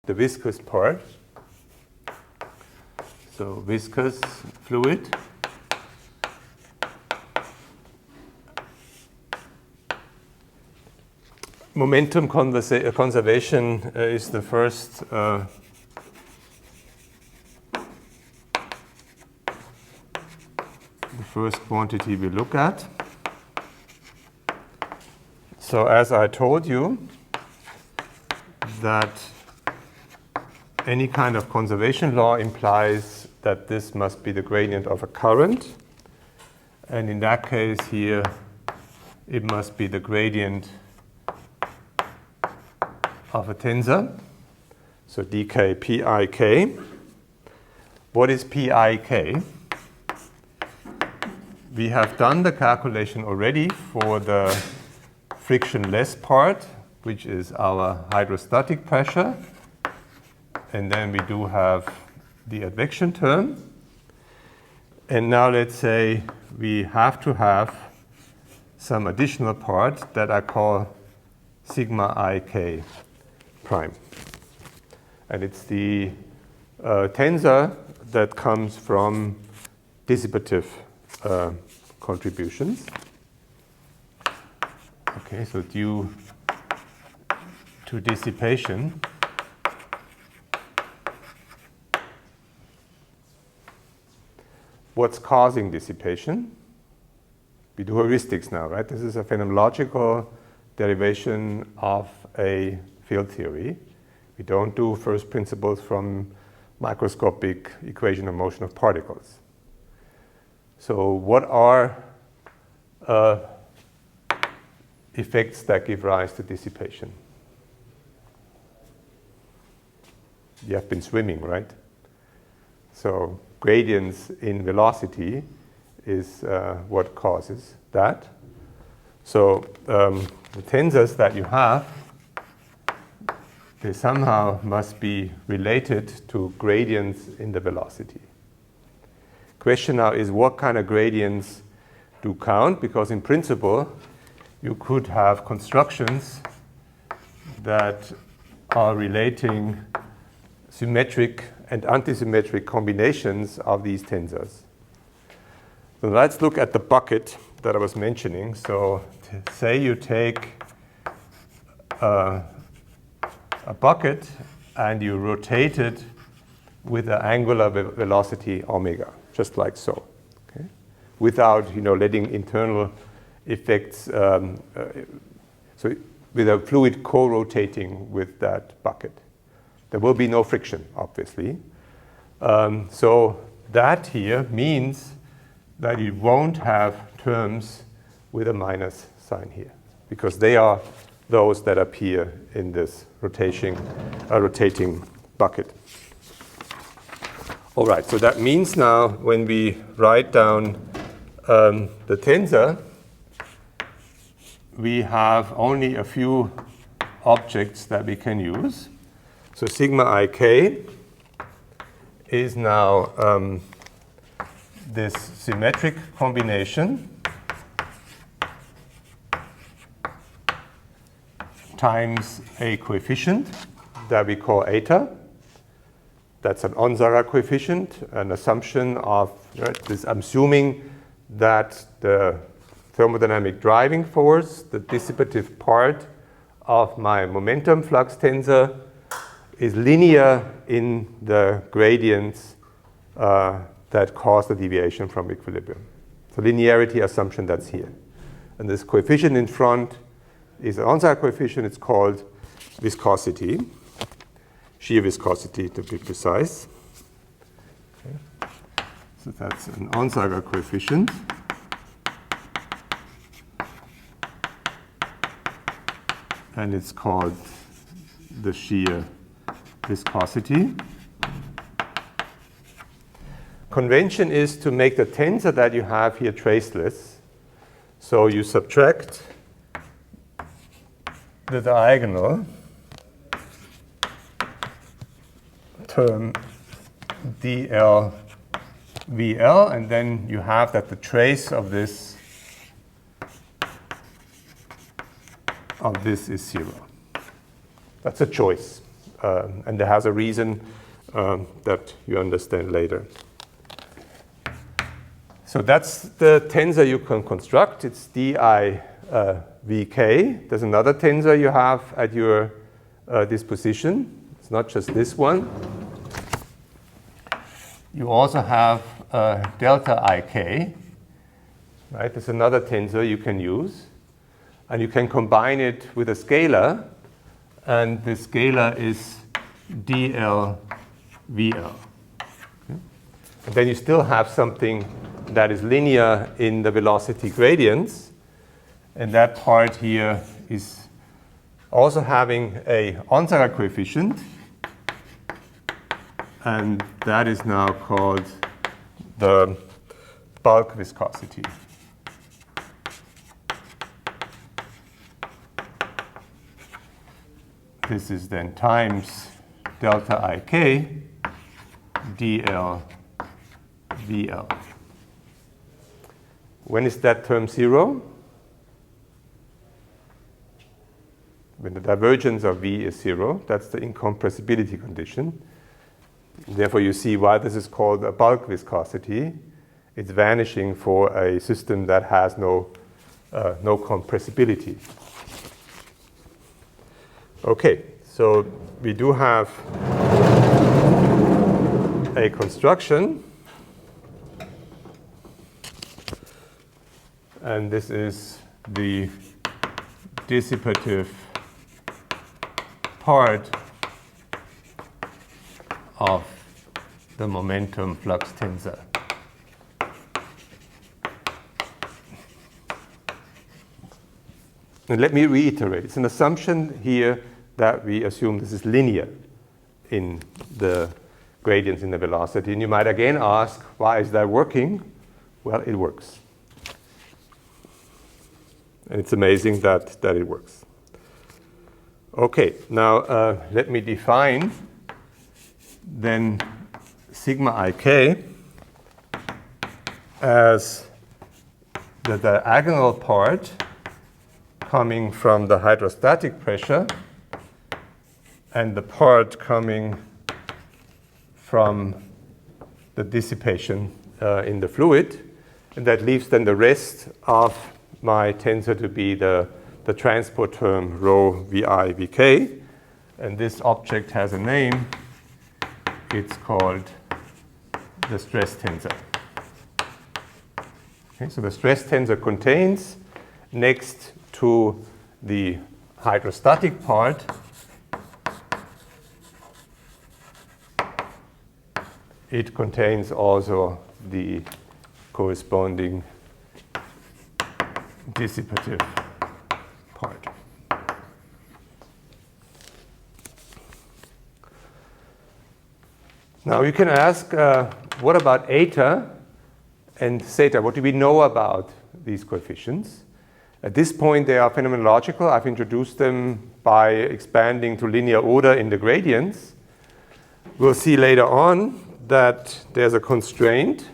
the viscous part. So viscous fluid. Momentum conservation is the first quantity we look at. So as I told you, that any kind of conservation law implies that this must be the gradient of a current. And in that case here, it must be the gradient of a tensor. So dk pik. What is pik? We have done the calculation already for the frictionless part, which is our hydrostatic pressure. And then we do have the advection term. And now let's say we have to have some additional part that I call sigma ik prime. And it's the tensor that comes from dissipative contributions. Okay, so due to dissipation, what's causing dissipation? We do heuristics now, right? This is a phenomenological derivation of a field theory. We don't do first principles from microscopic equation of motion of particles. So what are effects that give rise to dissipation? You have been swimming, right? So gradients in velocity is what causes that. So the tensors that you have, they somehow must be related to gradients in the velocity. Question now is what kind of gradients do count? Because in principle, you could have constructions that are relating symmetric and antisymmetric combinations of these tensors. So let's look at the bucket that I was mentioning. So say you take a bucket and you rotate it with an angular velocity omega, just like so, okay? Without letting internal effects, so with a fluid co-rotating with that bucket. There will be no friction, obviously. So that here means that you won't have terms with a minus sign here, because they are those that appear in this rotating bucket. All right, so that means now when we write down the tensor, we have only a few objects that we can use. So sigma ik is now this symmetric combination times a coefficient that we call eta. That's an Onsager coefficient, an assumption of this. I'm assuming that the thermodynamic driving force, the dissipative part of my momentum flux tensor, is linear in the gradients that cause the deviation from equilibrium. So linearity assumption that's here. And this coefficient in front is an Onsager coefficient. It's called viscosity, shear viscosity to be precise. Okay. So that's an Onsager coefficient. And it's called the shear viscosity. Convention is to make the tensor that you have here traceless. So you subtract the diagonal term dl vl, and then you have that the trace of this is 0. That's a choice. and there has a reason that you understand later. So that's the tensor you can construct. It's DI VK. There's another tensor you have at your disposition. It's not just this one. You also have delta IK. Right? There's another tensor you can use. And you can combine it with a scalar. And the scalar is DL VL. Okay? And then you still have something that is linear in the velocity gradients. And that part here is also having a Onsager coefficient. And that is now called the bulk viscosity. This is then times delta IK dl VL. When is that term 0? When the divergence of V is 0, that's the incompressibility condition. Therefore, you see why this is called a bulk viscosity. It's vanishing for a system that has no compressibility. Okay, so we do have a construction. And this is the dissipative part of the momentum flux tensor. And let me reiterate. It's an assumption here that we assume this is linear in the gradients in the velocity. And you might again ask, why is that working? Well, it works. And it's amazing that it works. Okay, now let me define then sigma ik as the diagonal part coming from the hydrostatic pressure and the part coming from the dissipation in the fluid. And that leaves then the rest of my tensor to be the transport term rho vi vk. And this object has a name. It's called the stress tensor. Okay, so the stress tensor contains, next to the hydrostatic part, it contains also the corresponding dissipative part. Now you can ask, what about eta and zeta? What do we know about these coefficients? At this point, they are phenomenological. I've introduced them by expanding to linear order in the gradients. We'll see later on that there's a constraint,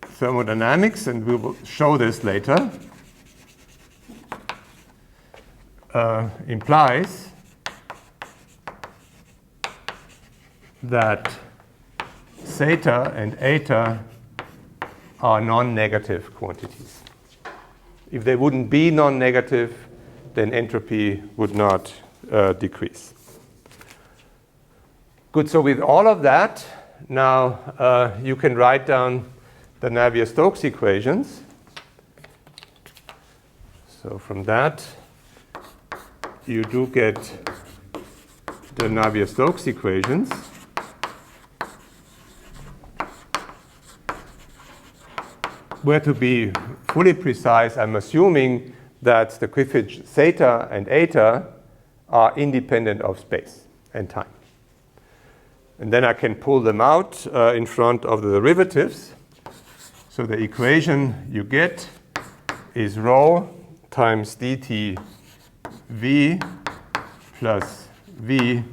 thermodynamics, and we will show this later, implies that zeta and eta are non-negative quantities. If they wouldn't be non-negative, then entropy would not decrease. Good, so with all of that, now you can write down the Navier-Stokes equations. So from that, you do get the Navier-Stokes equations. Where to be fully precise, I'm assuming that the coefficients zeta and eta are independent of space and time. And then I can pull them out in front of the derivatives. So the equation you get is rho times dt v plus v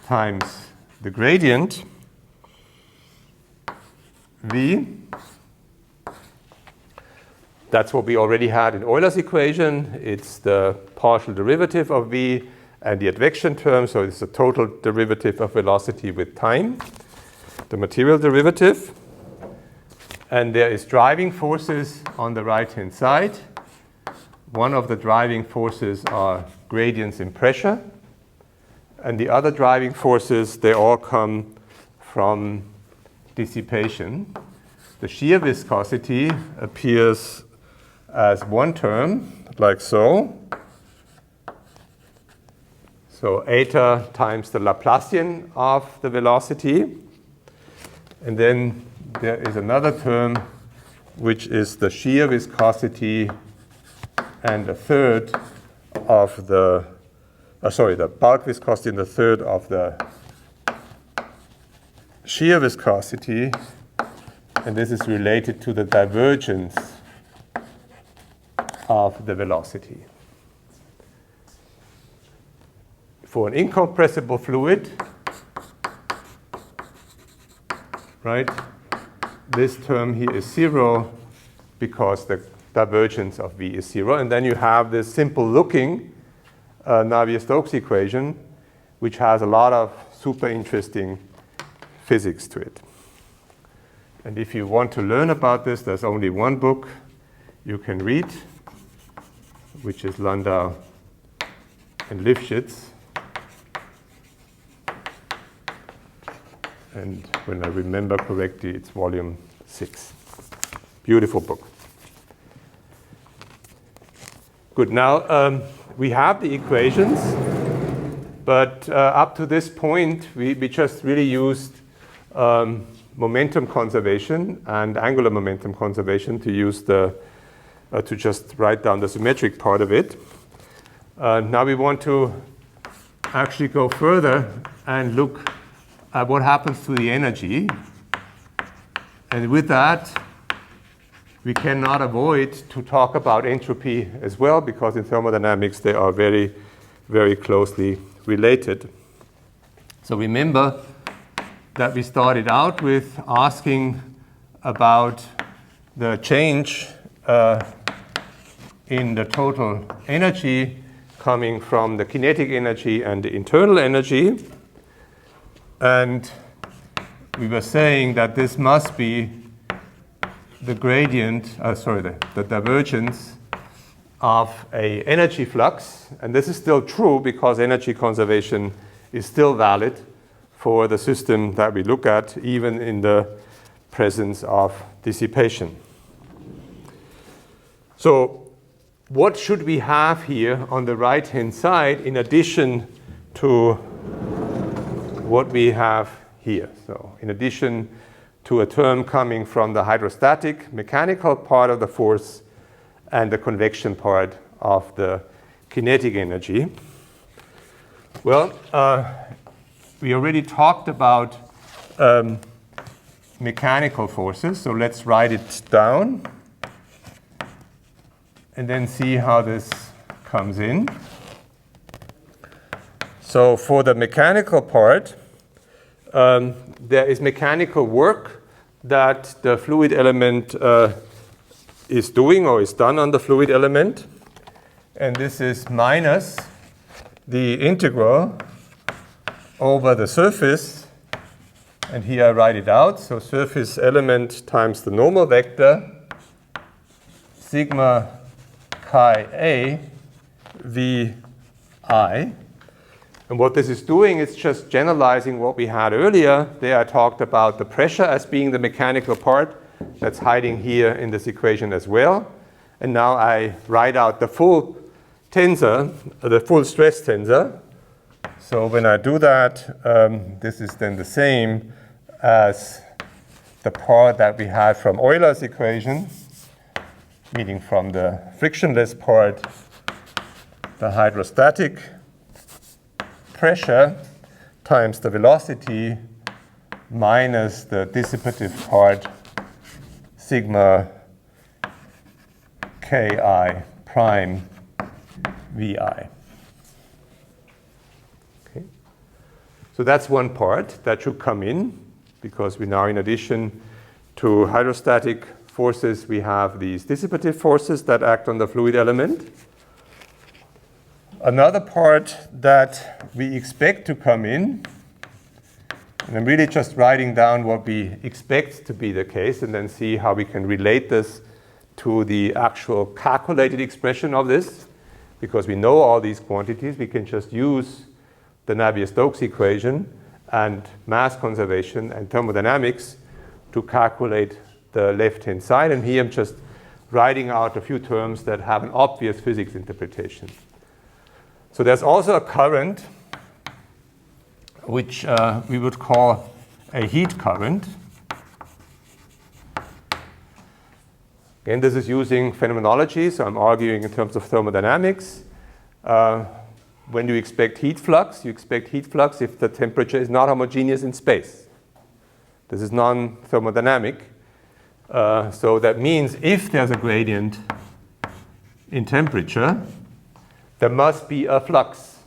times the gradient v. That's what we already had in Euler's equation. It's the partial derivative of v, and the advection term, so it's a total derivative of velocity with time, the material derivative. And there is driving forces on the right-hand side. One of the driving forces are gradients in pressure, and the other driving forces, they all come from dissipation. The shear viscosity appears as one term, like so. So eta times the Laplacian of the velocity. And then there is another term, which is the shear viscosity and a third of the, the bulk viscosity and a third of the shear viscosity. And this is related to the divergence of the velocity. For an incompressible fluid, right, this term here is 0 because the divergence of V is 0. And then you have this simple-looking Navier-Stokes equation, which has a lot of super interesting physics to it. And if you want to learn about this, there's only one book you can read, which is Landau and Lifshitz. And when I remember correctly, it's volume 6. Beautiful book. Good. Now, we have the equations, but up to this point, we just really used momentum conservation and angular momentum conservation to use to just write down the symmetric part of it. Now we want to actually go further and look at what happens to the energy. And with that, we cannot avoid to talk about entropy as well, because in thermodynamics they are very, very closely related. So remember that we started out with asking about the change in the total energy coming from the kinetic energy and the internal energy. And we were saying that this must be the gradient, the divergence of an energy flux. And this is still true because energy conservation is still valid for the system that we look at, even in the presence of dissipation. So what should we have here on the right-hand side in addition to what we have here? So in addition to a term coming from the hydrostatic mechanical part of the force and the convection part of the kinetic energy. Well, we already talked about mechanical forces, so let's write it down and then see how this comes in. So for the mechanical part, there is mechanical work that the fluid element is doing or is done on the fluid element. And this is minus the integral over the surface. And here I write it out. So surface element times the normal vector, sigma chi a vi. And what this is doing is just generalizing what we had earlier. There I talked about the pressure as being the mechanical part. That's hiding here in this equation as well. And now I write out the full tensor, the full stress tensor. So when I do that, this is then the same as the part that we had from Euler's equation, meaning from the frictionless part, the hydrostatic pressure times the velocity minus the dissipative part, sigma ki prime vi. Okay. So that's one part that should come in, because we now, in addition to hydrostatic forces, we have these dissipative forces that act on the fluid element. Another part that we expect to come in, and I'm really just writing down what we expect to be the case and then see how we can relate this to the actual calculated expression of this. Because we know all these quantities, we can just use the Navier-Stokes equation and mass conservation and thermodynamics to calculate the left-hand side. And here I'm just writing out a few terms that have an obvious physics interpretation. So there's also a current which we would call a heat current. Again, this is using phenomenology, so I'm arguing in terms of thermodynamics. When you expect heat flux if the temperature is not homogeneous in space. This is non-thermodynamic. So that means if there's a gradient in temperature, there must be a flux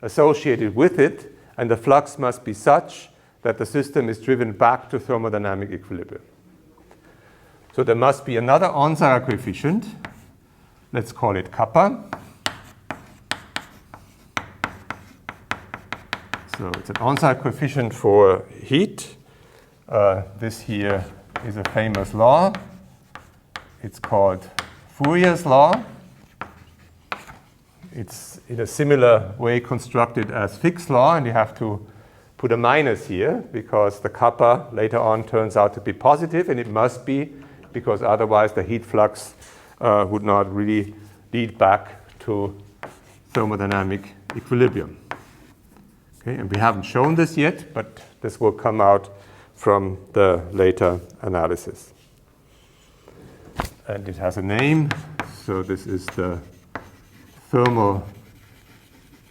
associated with it, and the flux must be such that the system is driven back to thermodynamic equilibrium. So there must be another Onsager coefficient. Let's call it kappa. So it's an Onsager coefficient for heat. This here is a famous law. It's called Fourier's law. It's in a similar way constructed as Fick's law, and you have to put a minus here because the kappa later on turns out to be positive, and it must be because otherwise the heat flux would not really lead back to thermodynamic equilibrium. Okay, and we haven't shown this yet, but this will come out from the later analysis. And it has a name, so this is the thermal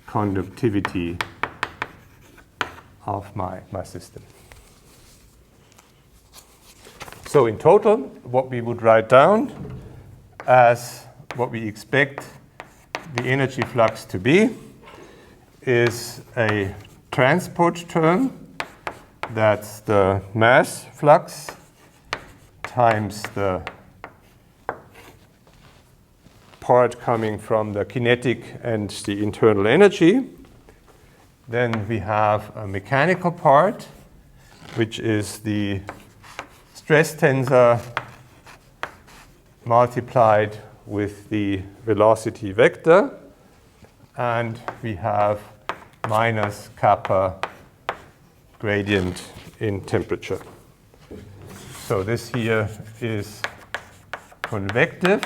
conductivity of my system. So in total, what we would write down as what we expect the energy flux to be is a transport term. That's the mass flux times the part coming from the kinetic and the internal energy. Then we have a mechanical part, which is the stress tensor multiplied with the velocity vector. And we have minus kappa gradient in temperature. So this here is convective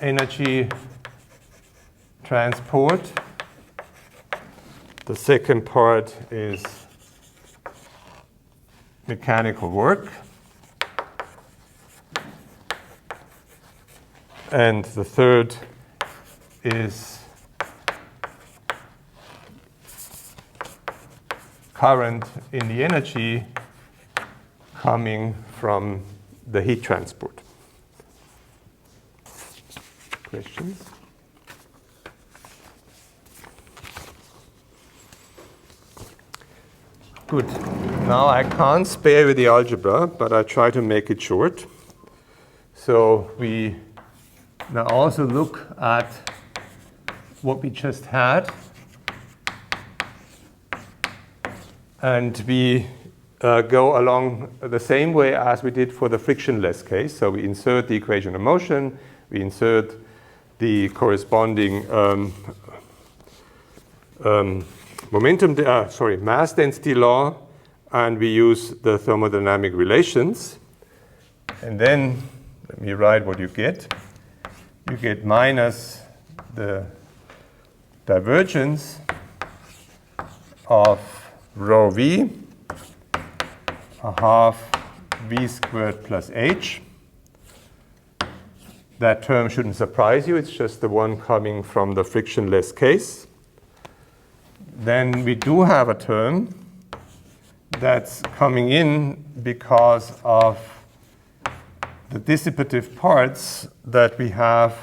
energy transport. The second part is mechanical work. And the third is current in the energy coming from the heat transport. Questions? Good. Now I can't spare you the algebra, but I try to make it short. So we now also look at what we just had. And we go along the same way as we did for the frictionless case. So we insert the equation of motion, we insert the corresponding mass density law, and we use the thermodynamic relations. And then let me write what you get. You get minus the divergence of rho v, a half v squared plus h. That term shouldn't surprise you. It's just the one coming from the frictionless case. Then we do have a term that's coming in because of the dissipative parts that we have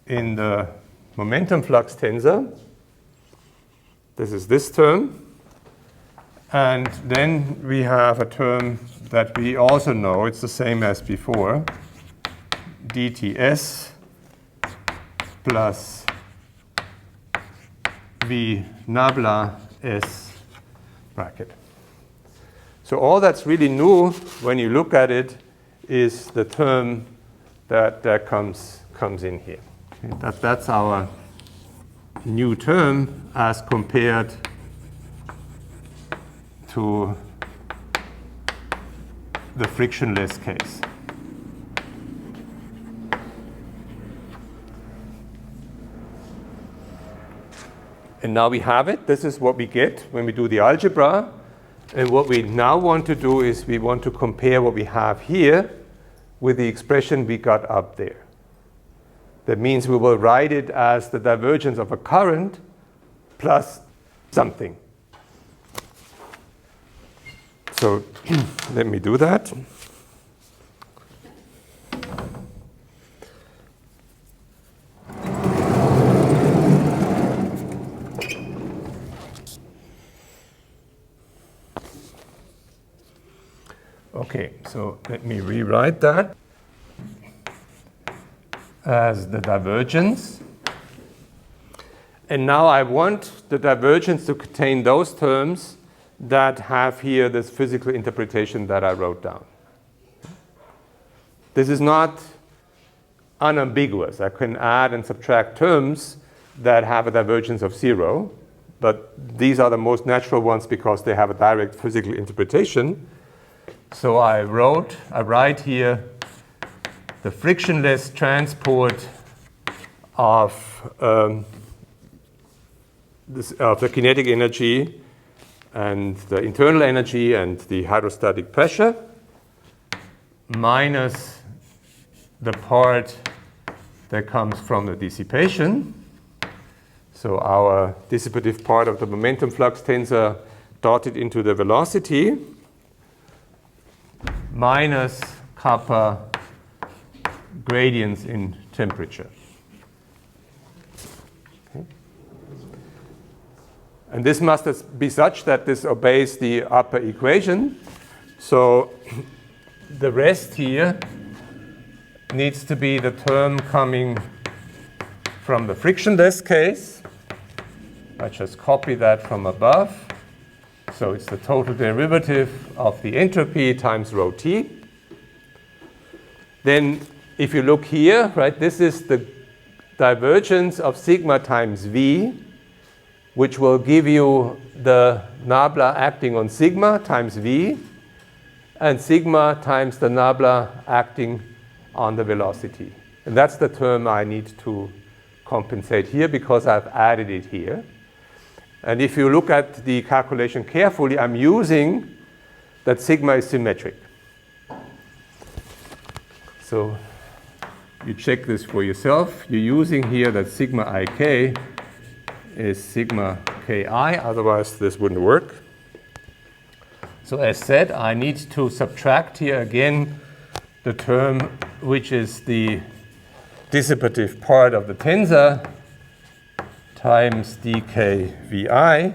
in the momentum flux tensor. This is this term. And then we have a term that we also know, it's the same as before, dTs plus V nabla S bracket. So all that's really new when you look at it is the term that comes in here. Okay, that's our new term as compared to the frictionless case. And now we have it. This is what we get when we do the algebra. And what we now want to do is we want to compare what we have here with the expression we got up there. That means we will write it as the divergence of a current plus something. So let me do that. Okay, so let me rewrite that as the divergence. And now I want the divergence to contain those terms that have here this physical interpretation that I wrote down. This is not unambiguous. I can add and subtract terms that have a divergence of 0, but these are the most natural ones because they have a direct physical interpretation. So I write here the frictionless transport of the kinetic energy and the internal energy and the hydrostatic pressure minus the part that comes from the dissipation. So our dissipative part of the momentum flux tensor dotted into the velocity minus kappa gradients in temperature. Okay. And this must be such that this obeys the upper equation. So the rest here needs to be the term coming from the frictionless case. I just copy that from above. So it's the total derivative of the entropy times rho t. Then if you look here, right, this is the divergence of sigma times v, which will give you the nabla acting on sigma times v, and sigma times the nabla acting on the velocity. And that's the term I need to compensate here because I've added it here. And if you look at the calculation carefully, I'm using that sigma is symmetric. So you check this for yourself. You're using here that sigma ik is sigma ki, otherwise this wouldn't work. So as said, I need to subtract here again the term which is the dissipative part of the tensor times dkvi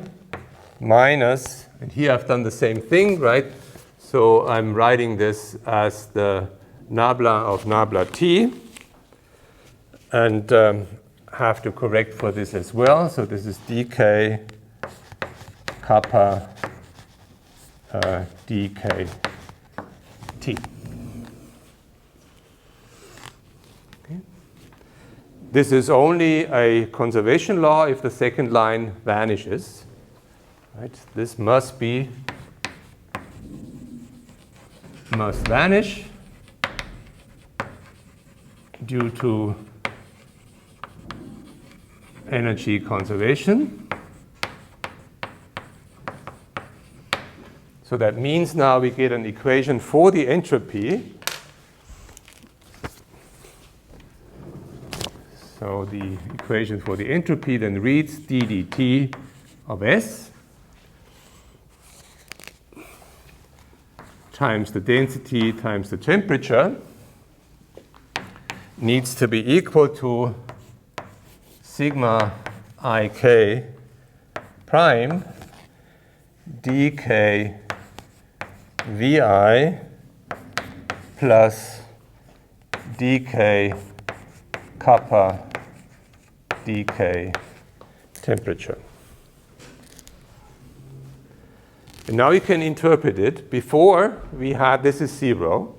minus, and here I've done the same thing, right? So I'm writing this as the nabla of nabla t, and have to correct for this as well. So this is dk kappa dk t. This is only a conservation law if the second line vanishes. Right? This must vanish due to energy conservation. So that means now we get an equation for the entropy. So the equation for the entropy then reads d dt of S times the density times the temperature needs to be equal to sigma ik prime dk vi plus dk kappa decay temperature. And now you can interpret it. Before we had this is 0,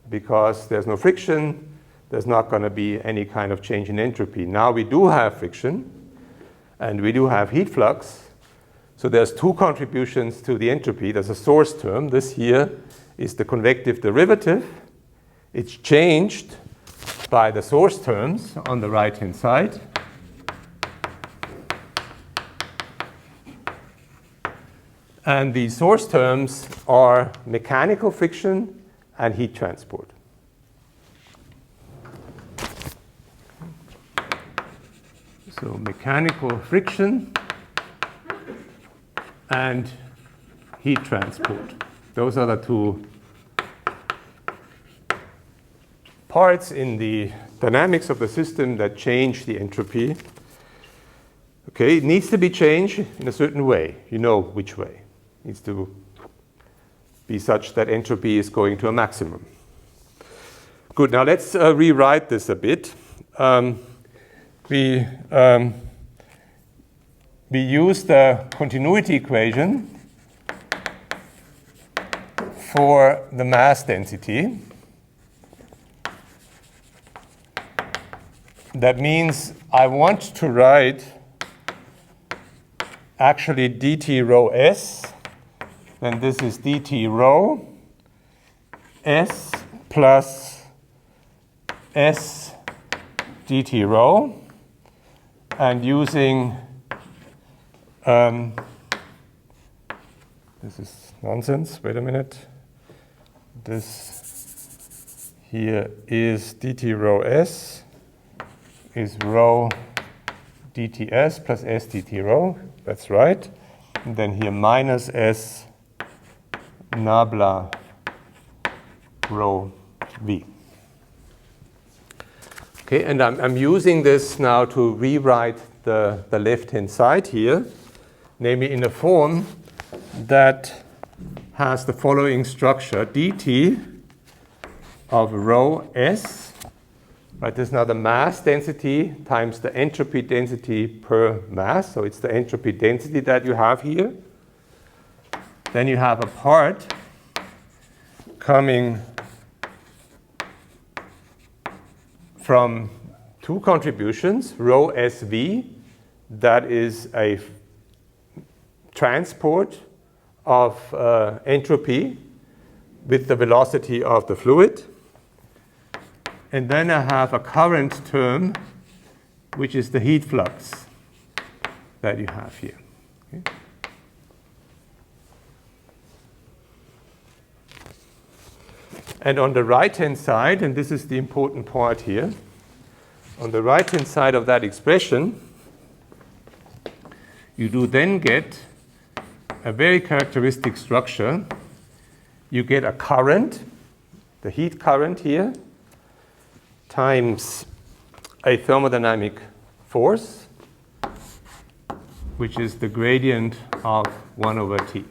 because there's no friction, there's not going to be any kind of change in entropy. Now we do have friction, and we do have heat flux. So there's two contributions to the entropy. There's a source term. This here is the convective derivative. It's changed by the source terms on the right-hand side. And the source terms are mechanical friction and heat transport. So mechanical friction and heat transport. Those are the two parts in the dynamics of the system that change the entropy. Okay, it needs to be changed in a certain way. You know which way. It needs to be such that entropy is going to a maximum. Good, now let's rewrite this a bit. We use the continuity equation for the mass density. That means I want to write actually dt rho s, then this is dt rho s plus s dt rho, and using this is nonsense, wait a minute. This here is dt rho s is rho dts plus s dt rho, that's right. And then here minus s nabla rho v. Okay, and I'm using this now to rewrite the left-hand side here, namely in a form that has the following structure: dt of rho s, right? This is now the mass density times the entropy density per mass. So it's the entropy density that you have here. Then you have a part coming from two contributions, rho SV, that is a transport of entropy with the velocity of the fluid. And then I have a current term, which is the heat flux that you have here. Okay. And on the right-hand side, and this is the important part here, on the right-hand side of that expression, you do then get a very characteristic structure. You get a current, the heat current here, times a thermodynamic force, which is the gradient of 1 over T.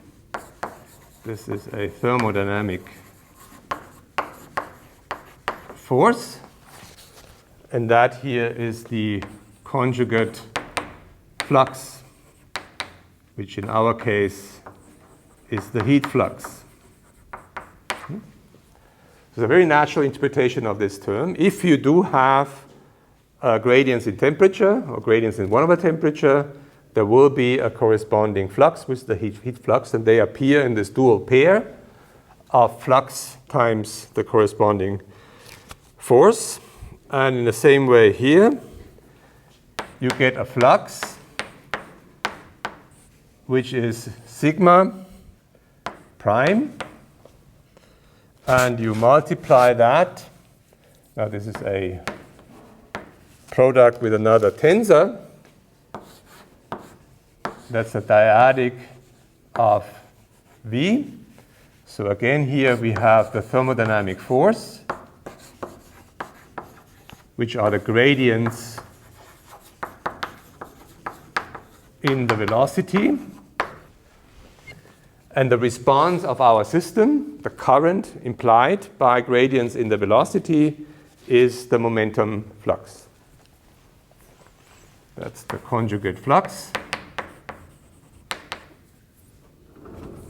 This is a thermodynamic force, and that here is the conjugate flux, which in our case is the heat flux. It's a very natural interpretation of this term. If you do have gradients in temperature or gradients in 1 over temperature, there will be a corresponding flux with the heat flux, and they appear in this dual pair of flux times the corresponding force. And in the same way here, you get a flux which is sigma prime, and you multiply that. Now this is a product with another tensor. That's a dyadic of V. So again here we have the thermodynamic force, which are the gradients in the velocity. And the response of our system, the current implied by gradients in the velocity, is the momentum flux. That's the conjugate flux.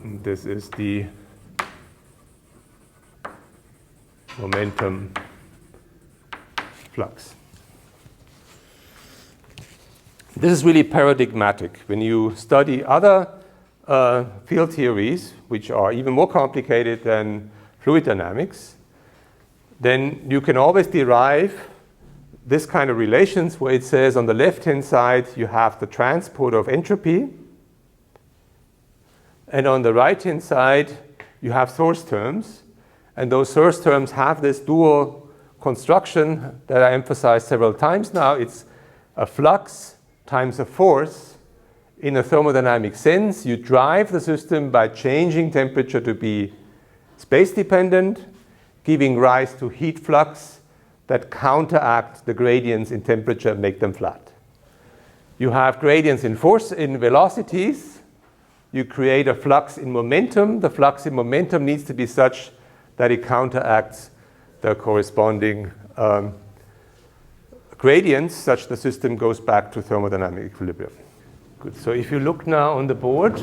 And this is the momentum flux. This is really paradigmatic. When you study other field theories, which are even more complicated than fluid dynamics, then you can always derive this kind of relations where it says on the left-hand side you have the transport of entropy, and on the right-hand side you have source terms, and those source terms have this dual construction that I emphasized several times now. It's a flux times a force. In a thermodynamic sense, you drive the system by changing temperature to be space-dependent, giving rise to heat flux that counteract the gradients in temperature and make them flat. You have gradients in force, in velocities. You create a flux in momentum. The flux in momentum needs to be such that it counteracts the corresponding gradients, such the system goes back to thermodynamic equilibrium. Good. So if you look now on the board,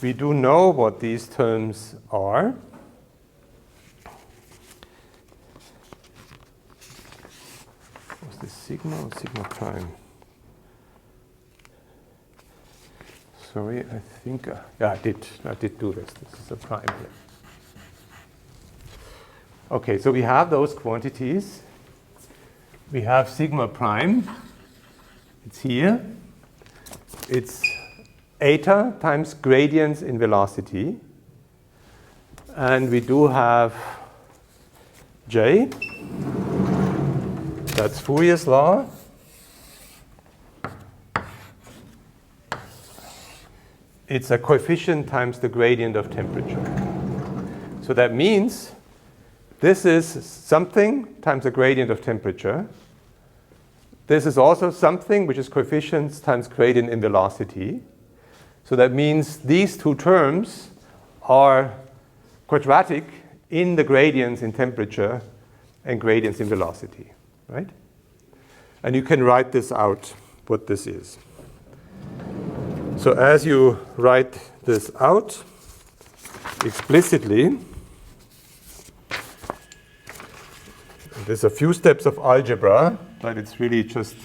we do know what these terms are. Was this sigma or sigma prime? Sorry, I think, yeah, I did do this. This is a prime here. Okay, so we have those quantities. We have sigma prime. It's here. It's eta times gradients in velocity. And we do have J. That's Fourier's law. It's a coefficient times the gradient of temperature. So that means this is something times the gradient of temperature. This is also something which is coefficients times gradient in velocity. So that means these two terms are quadratic in the gradients in temperature and gradients in velocity, right? And you can write this out, what this is. So as you write this out explicitly, there's a few steps of algebra, but it's really just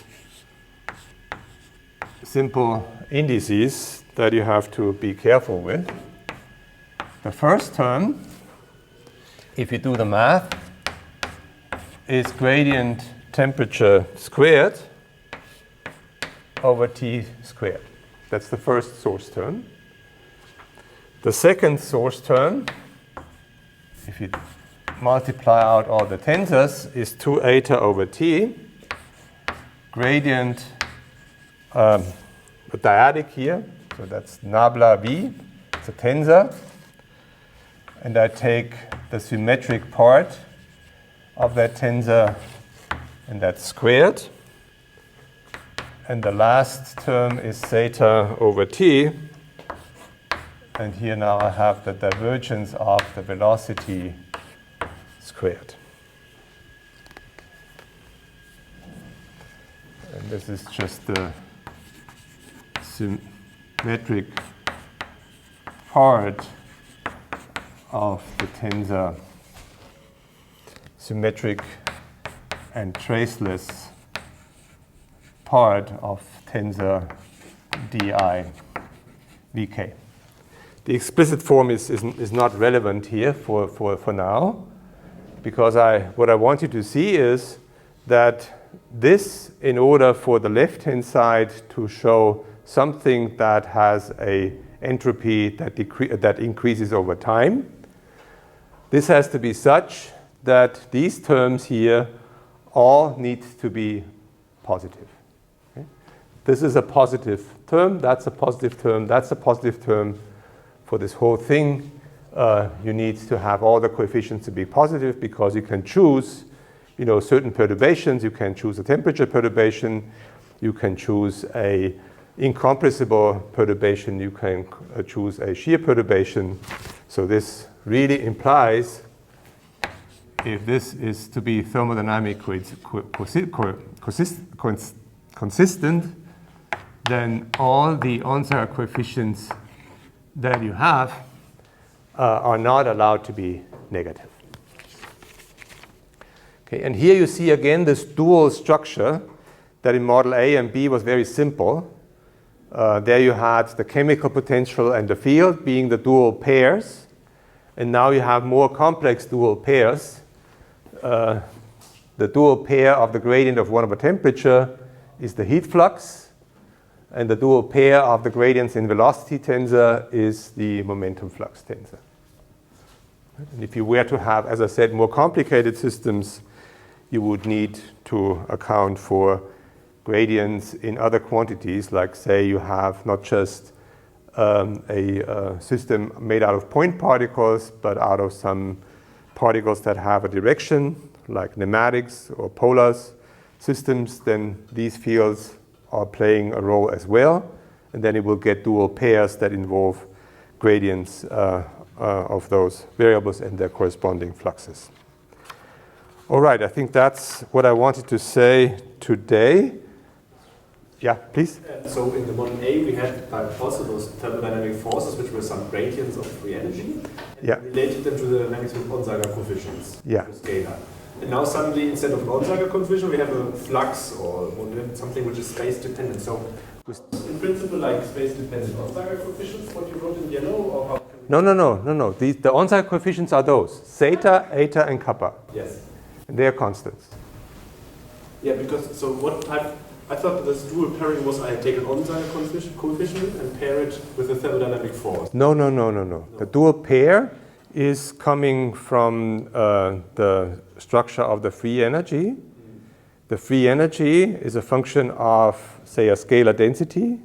simple indices that you have to be careful with. The first term, if you do the math, is gradient temperature squared over T squared. That's the first source term. The second source term, if you multiply out all the tensors, is 2 eta over T. Gradient, a dyadic here, so that's nabla V. It's a tensor. And I take the symmetric part of that tensor, and that's squared. And the last term is theta over T. And here now I have the divergence of the velocity squared. And this is just the symmetric part of the tensor, symmetric and traceless part of tensor di vk. The explicit form is not relevant here for now, because what I want you to see is that this, in order for the left-hand side to show something that has a entropy that increases over time, this has to be such that these terms here all need to be positive. Okay? This is a positive term, that's a positive term, that's a positive term. For this whole thing, you need to have all the coefficients to be positive, because you can choose, certain perturbations. You can choose a temperature perturbation. You can choose a incompressible perturbation. You can choose a shear perturbation. So this really implies if this is to be thermodynamically consistent, then all the Onsager coefficients that you have are not allowed to be negative. Okay, and here you see again this dual structure that in model A and B was very simple. There you had the chemical potential and the field being the dual pairs. And now you have more complex dual pairs. The dual pair of the gradient of 1 over temperature is the heat flux. And the dual pair of the gradients in velocity tensor is the momentum flux tensor. And if you were to have, as I said, more complicated systems, you would need to account for gradients in other quantities, like say you have not just a system made out of point particles, but out of some particles that have a direction, like pneumatics or polar systems, then these fields are playing a role as well. And then it will get dual pairs that involve gradients of those variables and their corresponding fluxes. All right, I think that's what I wanted to say today. Yeah, please. So in the model A, we had also those thermodynamic forces, which were some gradients of free energy, and related them to the dynamics with Onsager coefficients, scalar. And now suddenly, instead of an Onsager coefficient, we have a flux or something which is space-dependent. So in principle, like space-dependent Onsager coefficients, what you wrote in yellow, or how? No. The Onsager coefficients are those, zeta, eta, and kappa. Yes. And they are constants. Yeah, because, so what type? I thought this dual pairing was I take an Onsager coefficient and pair it with a thermodynamic force. No. The dual pair is coming from the structure of the free energy. The free energy is a function of, say, a scalar density.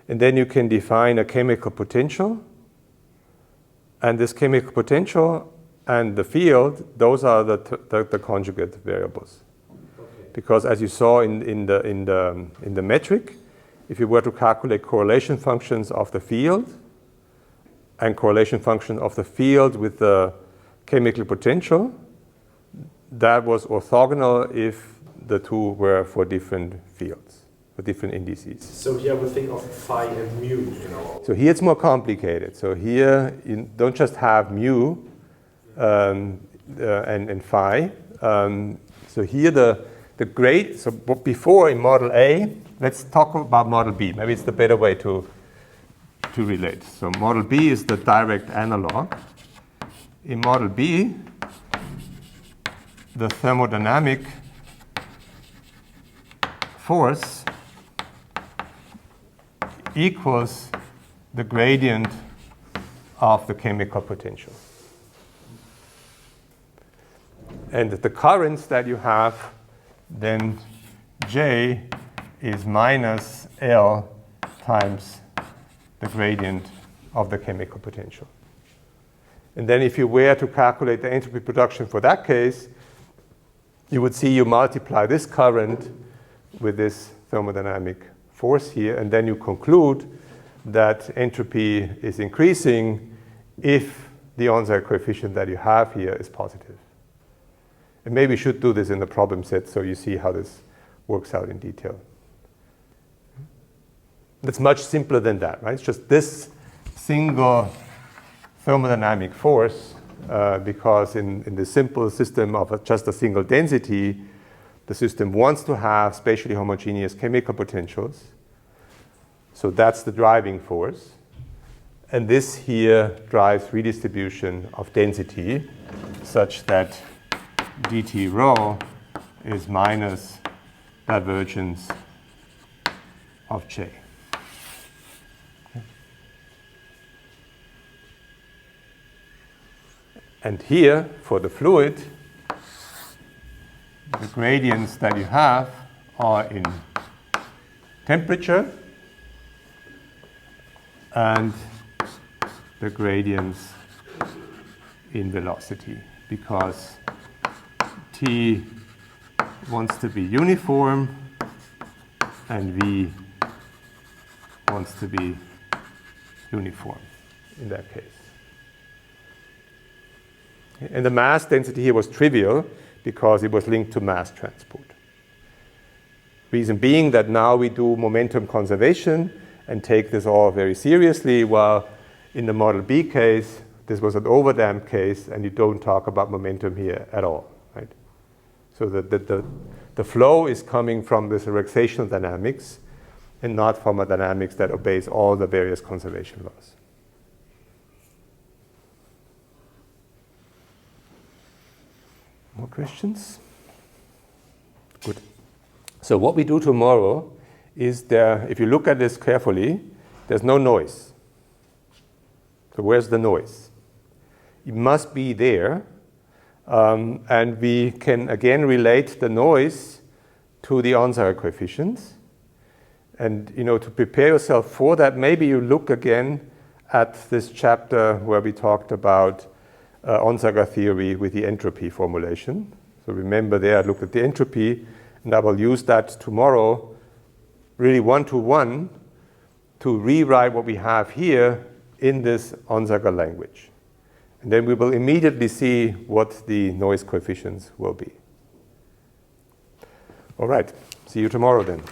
And then you can define a chemical potential. And this chemical potential and the field, those are the conjugate variables. Because as you saw in the metric, if you were to calculate correlation functions of the field and correlation function of the field with the chemical potential, that was orthogonal if the two were for different fields, for different indices. So here we think of phi and mu, you know. So here it's more complicated. So here you don't just have mu and phi. So here the grade, so before in model A, let's talk about model B. Maybe it's the better way to relate. So model B is the direct analog. In model B, the thermodynamic force equals the gradient of the chemical potential. And the currents that you have, then J is minus L times the gradient of the chemical potential. And then if you were to calculate the entropy production for that case, you would see you multiply this current with this thermodynamic force here, and then you conclude that entropy is increasing if the Onsager coefficient that you have here is positive. And maybe we should do this in the problem set so you see how this works out in detail. It's much simpler than that, right? It's just this single thermodynamic force, because in the simple system of just a single density, the system wants to have spatially homogeneous chemical potentials. So that's the driving force. And this here drives redistribution of density such that dt rho is minus divergence of J. Okay. And here, for the fluid, the gradients that you have are in temperature and the gradients in velocity, because T wants to be uniform and V wants to be uniform in that case. And the mass density here was trivial because it was linked to mass transport. Reason being that now we do momentum conservation and take this all very seriously, while in the Model B case, this was an overdamped case, and you don't talk about momentum here at all, right? So the flow is coming from this relaxational dynamics and not from a dynamics that obeys all the various conservation laws. More questions? Good. So what we do tomorrow is if you look at this carefully, there's no noise. So where's the noise? It must be there. And we can again relate the noise to the Onsager coefficients. And to prepare yourself for that, maybe you look again at this chapter where we talked about Onsager theory with the entropy formulation. So remember there, I looked at the entropy, and I will use that tomorrow, really one-to-one, to rewrite what we have here in this Onsager language. And then we will immediately see what the noise coefficients will be. All right, see you tomorrow then.